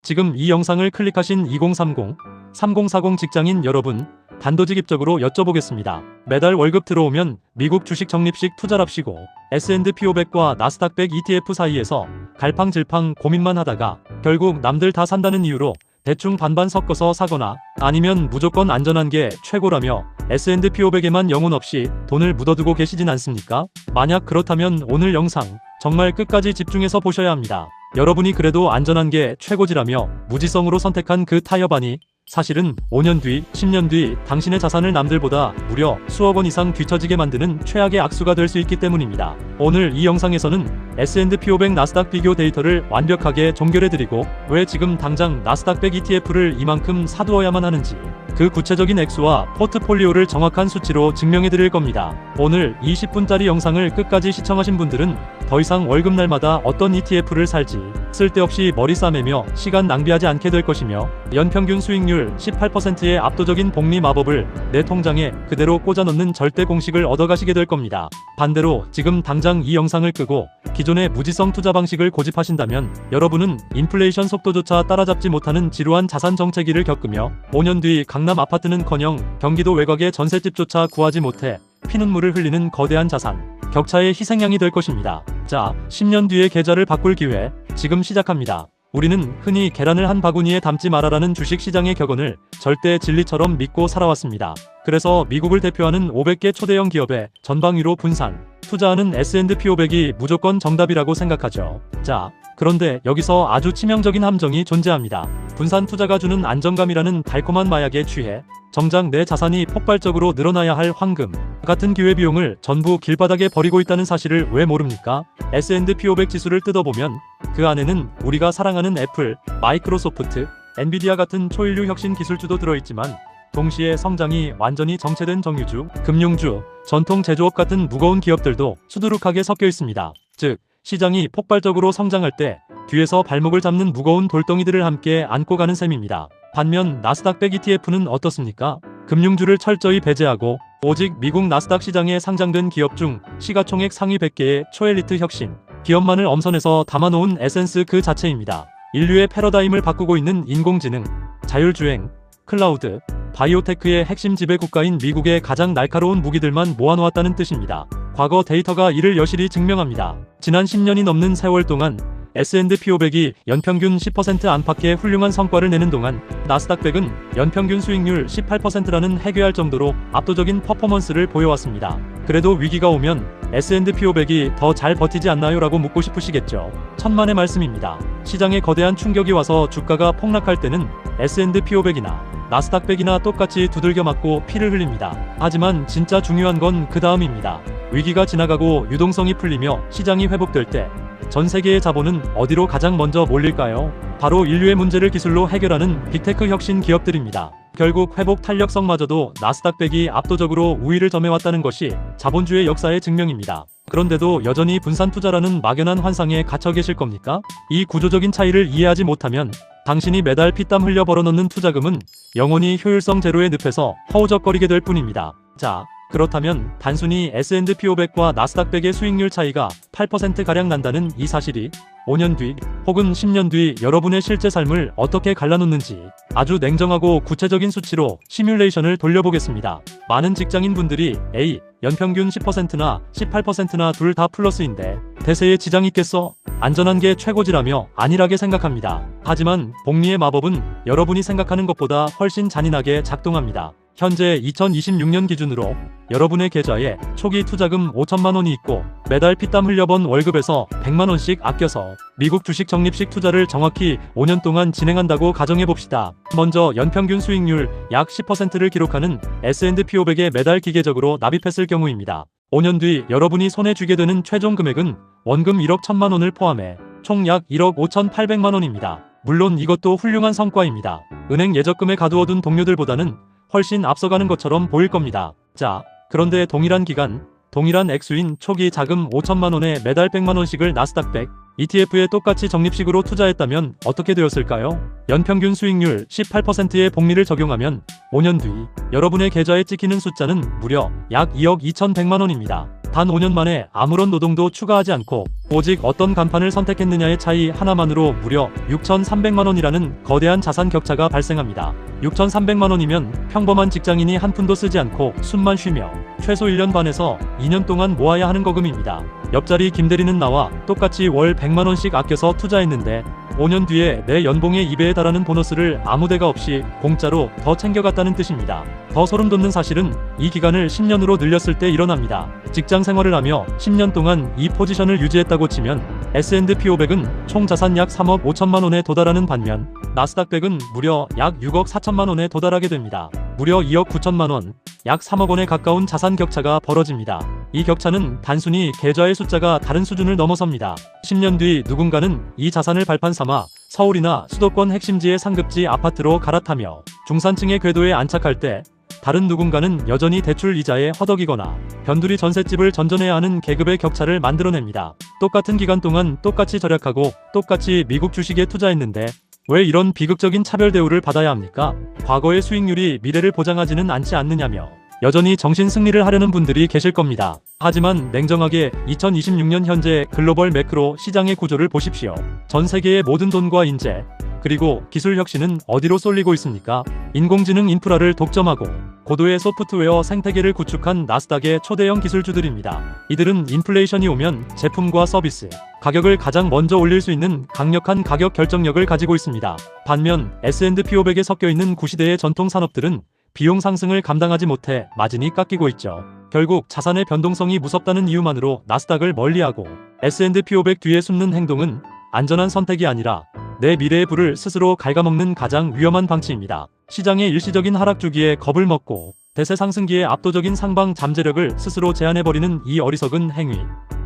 지금 이 영상을 클릭하신 2030, 3040 직장인 여러분, 단도직입적으로 여쭤보겠습니다. 매달 월급 들어오면 미국 주식 적립식 투자랍시고 S&P 500과 나스닥 100 ETF 사이에서 갈팡질팡 고민만 하다가 결국 남들 다 산다는 이유로 대충 반반 섞어서 사거나 아니면 무조건 안전한 게 최고라며 S&P 500에만 영혼 없이 돈을 묻어두고 계시진 않습니까? 만약 그렇다면 오늘 영상 정말 끝까지 집중해서 보셔야 합니다. 여러분이 그래도 안전한 게 최고지라며 무지성으로 선택한 그 타협안이 사실은 5년 뒤, 10년 뒤 당신의 자산을 남들보다 무려 수억 원 이상 뒤처지게 만드는 최악의 악수가 될 수 있기 때문입니다. 오늘 이 영상에서는 S&P 500 나스닥 비교 데이터를 완벽하게 종결해드리고 왜 지금 당장 나스닥 100 ETF를 이만큼 사두어야만 하는지 그 구체적인 액수와 포트폴리오를 정확한 수치로 증명해드릴 겁니다. 오늘 20분짜리 영상을 끝까지 시청하신 분들은 더 이상 월급날마다 어떤 ETF를 살지 쓸데없이 머리 싸매며 시간 낭비하지 않게 될 것이며 연평균 수익률 18%의 압도적인 복리 마법을 내 통장에 그대로 꽂아넣는 절대 공식을 얻어가시게 될 겁니다. 반대로 지금 당장 이 영상을 끄고 기존의 무지성 투자 방식을 고집하신다면 여러분은 인플레이션 속도조차 따라잡지 못하는 지루한 자산 정체기를 겪으며 5년 뒤 강남 아파트는커녕 경기도 외곽의 전셋집조차 구하지 못해 피눈물을 흘리는 거대한 자산 격차의 희생양이 될 것입니다. 자, 10년 뒤의 계좌를 바꿀 기회 지금 시작합니다. 우리는 흔히 계란을 한 바구니에 담지 말아라는 주식시장의 격언을 절대 진리처럼 믿고 살아왔습니다. 그래서 미국을 대표하는 500개 초대형 기업에 전방위로 분산, 투자하는 S&P 500이 무조건 정답이라고 생각하죠. 자, 그런데 여기서 아주 치명적인 함정이 존재합니다. 분산 투자가 주는 안정감이라는 달콤한 마약에 취해 정작 내 자산이 폭발적으로 늘어나야 할 황금 같은 기회비용을 전부 길바닥에 버리고 있다는 사실을 왜 모릅니까? S&P 500 지수를 뜯어보면 그 안에는 우리가 사랑하는 애플, 마이크로소프트, 엔비디아 같은 초인류 혁신 기술주도 들어있지만 동시에 성장이 완전히 정체된 정유주, 금융주, 전통 제조업 같은 무거운 기업들도 수두룩하게 섞여 있습니다. 즉, 시장이 폭발적으로 성장할 때 뒤에서 발목을 잡는 무거운 돌덩이들을 함께 안고 가는 셈입니다. 반면 나스닥 100 ETF는 어떻습니까? 금융주를 철저히 배제하고 오직 미국 나스닥 시장에 상장된 기업 중 시가총액 상위 100개의 초엘리트 혁신 기업만을 엄선해서 담아놓은 에센스 그 자체입니다. 인류의 패러다임을 바꾸고 있는 인공지능, 자율주행, 클라우드, 바이오테크의 핵심 지배 국가인 미국의 가장 날카로운 무기들만 모아놓았다는 뜻입니다. 과거 데이터가 이를 여실히 증명합니다. 지난 10년이 넘는 세월 동안 S&P 500이 연평균 10% 안팎의 훌륭한 성과를 내는 동안 나스닥 100은 연평균 수익률 18%라는 해괴할 정도로 압도적인 퍼포먼스를 보여왔습니다. 그래도 위기가 오면 S&P 500이 더 잘 버티지 않나요? 라고 묻고 싶으시겠죠. 천만의 말씀입니다. 시장에 거대한 충격이 와서 주가가 폭락할 때는 S&P 500이나 나스닥 100이나 똑같이 두들겨 맞고 피를 흘립니다. 하지만 진짜 중요한 건 그 다음입니다. 위기가 지나가고 유동성이 풀리며 시장이 회복될 때 전 세계의 자본은 어디로 가장 먼저 몰릴까요? 바로 인류의 문제를 기술로 해결하는 빅테크 혁신 기업들입니다. 결국 회복 탄력성마저도 나스닥 100이 압도적으로 우위를 점해왔다는 것이 자본주의 역사의 증명입니다. 그런데도 여전히 분산 투자라는 막연한 환상에 갇혀 계실 겁니까? 이 구조적인 차이를 이해하지 못하면 당신이 매달 피땀 흘려 벌어넣는 투자금은 영원히 효율성 제로의 늪에서 허우적거리게 될 뿐입니다. 자, 그렇다면 단순히 S&P 500과 나스닥 100의 수익률 차이가 8%가량 난다는 이 사실이 5년 뒤 혹은 10년 뒤 여러분의 실제 삶을 어떻게 갈라놓는지 아주 냉정하고 구체적인 수치로 시뮬레이션을 돌려보겠습니다. 많은 직장인분들이 에이, 연평균 10%나 18%나 둘 다 플러스인데 대세에 지장 있겠어? 안전한 게 최고지라며 안일하게 생각합니다. 하지만 복리의 마법은 여러분이 생각하는 것보다 훨씬 잔인하게 작동합니다. 현재 2026년 기준으로 여러분의 계좌에 초기 투자금 5천만 원이 있고 매달 피땀 흘려번 월급에서 100만 원씩 아껴서 미국 주식 적립식 투자를 정확히 5년 동안 진행한다고 가정해봅시다. 먼저 연평균 수익률 약 10%를 기록하는 S&P 500에 매달 기계적으로 납입했을 경우입니다. 5년 뒤 여러분이 손에 쥐게 되는 최종 금액은 원금 1억 1천만 원을 포함해 총 약 1억 5,800만 원입니다. 물론 이것도 훌륭한 성과입니다. 은행 예적금에 가두어둔 동료들보다는 훨씬 앞서가는 것처럼 보일 겁니다. 자, 그런데 동일한 기간, 동일한 액수인 초기 자금 5천만 원에 매달 100만 원씩을 나스닥 100 ETF에 똑같이 적립식으로 투자했다면 어떻게 되었을까요? 연평균 수익률 18%의 복리를 적용하면 5년 뒤 여러분의 계좌에 찍히는 숫자는 무려 약 2억 2,100만 원입니다. 단 5년 만에 아무런 노동도 추가하지 않고 오직 어떤 간판을 선택했느냐의 차이 하나만으로 무려 6,300만원이라는 거대한 자산 격차가 발생합니다. 6,300만원이면 평범한 직장인이 한 푼도 쓰지 않고 숨만 쉬며 최소 1년 반에서 2년 동안 모아야 하는 거금입니다. 옆자리 김대리는 나와 똑같이 월 100만원씩 아껴서 투자했는데 5년 뒤에 내 연봉의 2배에 달하는 보너스를 아무 데가 없이 공짜로 더 챙겨갔다는 뜻입니다. 더 소름 돋는 사실은 이 기간을 10년으로 늘렸을 때 일어납니다. 직장 생활을 하며 10년 동안 이 포지션을 유지했다고 치면 S&P 500은 총 자산 약 3억 5천만 원에 도달하는 반면 나스닥 100은 무려 약 6억 4천만 원에 도달하게 됩니다. 무려 2억 9천만 원, 약 3억 원에 가까운 자산 격차가 벌어집니다. 이 격차는 단순히 계좌의 숫자가 다른 수준을 넘어섭니다. 10년 뒤 누군가는 이 자산을 발판 삼아 서울이나 수도권 핵심지의 상급지 아파트로 갈아타며 중산층의 궤도에 안착할 때 다른 누군가는 여전히 대출 이자에 허덕이거나 변두리 전셋집을 전전해야 하는 계급의 격차를 만들어냅니다. 똑같은 기간 동안 똑같이 절약하고 똑같이 미국 주식에 투자했는데 왜 이런 비극적인 차별 대우를 받아야 합니까? 과거의 수익률이 미래를 보장하지는 않지 않느냐며 여전히 정신 승리를 하려는 분들이 계실 겁니다. 하지만 냉정하게 2026년 현재 글로벌 매크로 시장의 구조를 보십시오. 전 세계의 모든 돈과 인재, 그리고 기술 혁신은 어디로 쏠리고 있습니까? 인공지능 인프라를 독점하고 고도의 소프트웨어 생태계를 구축한 나스닥의 초대형 기술주들입니다. 이들은 인플레이션이 오면 제품과 서비스, 가격을 가장 먼저 올릴 수 있는 강력한 가격 결정력을 가지고 있습니다. 반면 S&P 500에 섞여있는 구시대의 전통 산업들은 비용 상승을 감당하지 못해 마진이 깎이고 있죠. 결국 자산의 변동성이 무섭다는 이유만으로 나스닥을 멀리하고 S&P 500 뒤에 숨는 행동은 안전한 선택이 아니라 내 미래의 불을 스스로 갉아먹는 가장 위험한 방치입니다. 시장의 일시적인 하락 주기에 겁을 먹고 대세 상승기의 압도적인 상방 잠재력을 스스로 제한해버리는 이 어리석은 행위.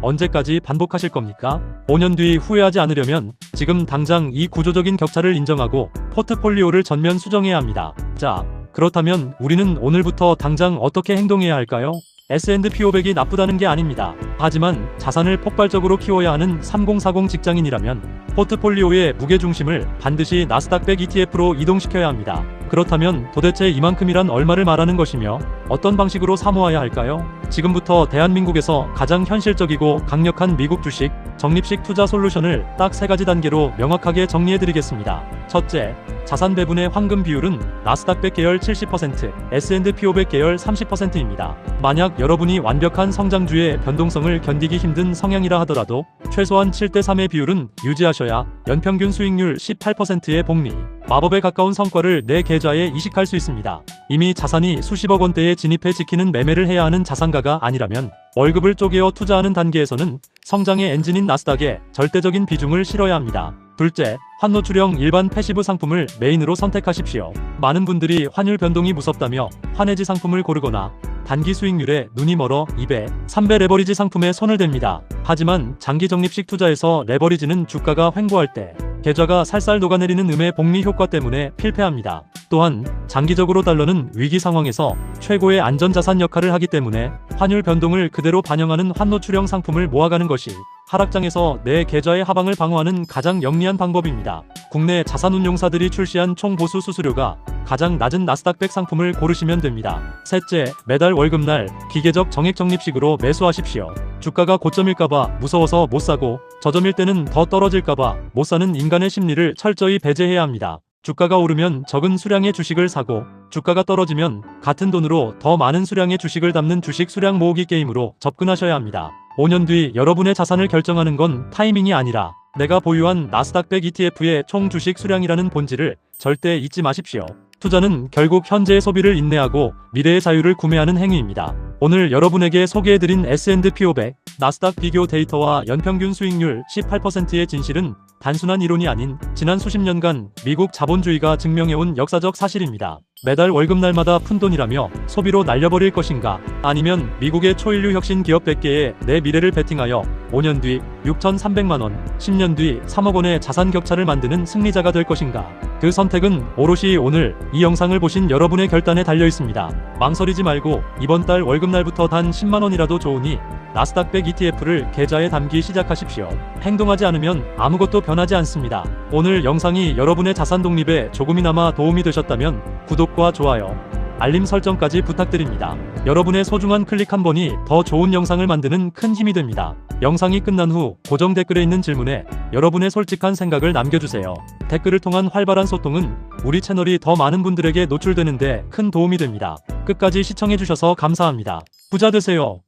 언제까지 반복하실 겁니까? 5년 뒤 후회하지 않으려면 지금 당장 이 구조적인 격차를 인정하고 포트폴리오를 전면 수정해야 합니다. 자, 그렇다면 우리는 오늘부터 당장 어떻게 행동해야 할까요? S&P 500이 나쁘다는 게 아닙니다. 하지만 자산을 폭발적으로 키워야 하는 3040 직장인이라면 포트폴리오의 무게중심을 반드시 나스닥 100 ETF로 이동시켜야 합니다. 그렇다면 도대체 이만큼이란 얼마를 말하는 것이며 어떤 방식으로 사모아야 할까요? 지금부터 대한민국에서 가장 현실적이고 강력한 미국 주식 적립식 투자 솔루션을 딱 3가지 단계로 명확하게 정리해드리겠습니다. 첫째, 자산 배분의 황금 비율은 나스닥 100 계열 70%, S&P 500 계열 30%입니다. 만약 여러분이 완벽한 성장주의 변동성을 견디기 힘든 성향이라 하더라도 최소한 7대3의 비율은 유지하셔야 연평균 수익률 18%의 복리, 마법에 가까운 성과를 내 계좌에 이식할 수 있습니다. 이미 자산이 수십억 원대에 진입해 지키는 매매를 해야 하는 자산가가 아니라면 월급을 쪼개어 투자하는 단계에서는 성장의 엔진인 나스닥에 절대적인 비중을 실어야 합니다. 둘째, 환노출형 일반 패시브 상품을 메인으로 선택하십시오. 많은 분들이 환율 변동이 무섭다며 환해지 상품을 고르거나 단기 수익률에 눈이 멀어 2배, 3배 레버리지 상품에 손을 댑니다. 하지만 장기 적립식 투자에서 레버리지는 주가가 횡보할 때 계좌가 살살 녹아내리는 음의 복리 효과 때문에 필패합니다. 또한 장기적으로 달러는 위기 상황에서 최고의 안전자산 역할을 하기 때문에 환율 변동을 그대로 반영하는 환노출형 상품을 모아가는 것이 하락장에서 내 계좌의 하방을 방어하는 가장 영리한 방법입니다. 국내 자산운용사들이 출시한 총 보수 수수료가 가장 낮은 나스닥 100 상품을 고르시면 됩니다. 셋째, 매달 월급날 기계적 정액 적립식으로 매수하십시오. 주가가 고점일까봐 무서워서 못 사고 저점일 때는 더 떨어질까봐 못 사는 인간의 심리를 철저히 배제해야 합니다. 주가가 오르면 적은 수량의 주식을 사고 주가가 떨어지면 같은 돈으로 더 많은 수량의 주식을 담는 주식 수량 모으기 게임으로 접근하셔야 합니다. 5년 뒤 여러분의 자산을 결정하는 건 타이밍이 아니라 내가 보유한 나스닥 100 ETF의 총 주식 수량이라는 본질을 절대 잊지 마십시오. 투자는 결국 현재의 소비를 인내하고 미래의 자유를 구매하는 행위입니다. 오늘 여러분에게 소개해드린 S&P 500, 나스닥 비교 데이터와 연평균 수익률 18%의 진실은 단순한 이론이 아닌 지난 수십 년간 미국 자본주의가 증명해온 역사적 사실입니다. 매달 월급날마다 푼돈이라며 소비로 날려버릴 것인가? 아니면 미국의 초인류 혁신 기업 100개에 내 미래를 베팅하여 5년 뒤 6,300만원, 10년 뒤 3억 원의 자산 격차를 만드는 승리자가 될 것인가? 그 선택은 오롯이 오늘 이 영상을 보신 여러분의 결단에 달려 있습니다. 망설이지 말고 이번 달 월급날부터 단 10만원이라도 좋으니 나스닥 100 ETF를 계좌에 담기 시작하십시오. 행동하지 않으면 아무것도 변하지 않습니다. 오늘 영상이 여러분의 자산 독립에 조금이나마 도움이 되셨다면 구독과 좋아요, 알림 설정까지 부탁드립니다. 여러분의 소중한 클릭 한 번이 더 좋은 영상을 만드는 큰 힘이 됩니다. 영상이 끝난 후 고정 댓글에 있는 질문에 여러분의 솔직한 생각을 남겨주세요. 댓글을 통한 활발한 소통은 우리 채널이 더 많은 분들에게 노출되는데 큰 도움이 됩니다. 끝까지 시청해주셔서 감사합니다. 부자 되세요.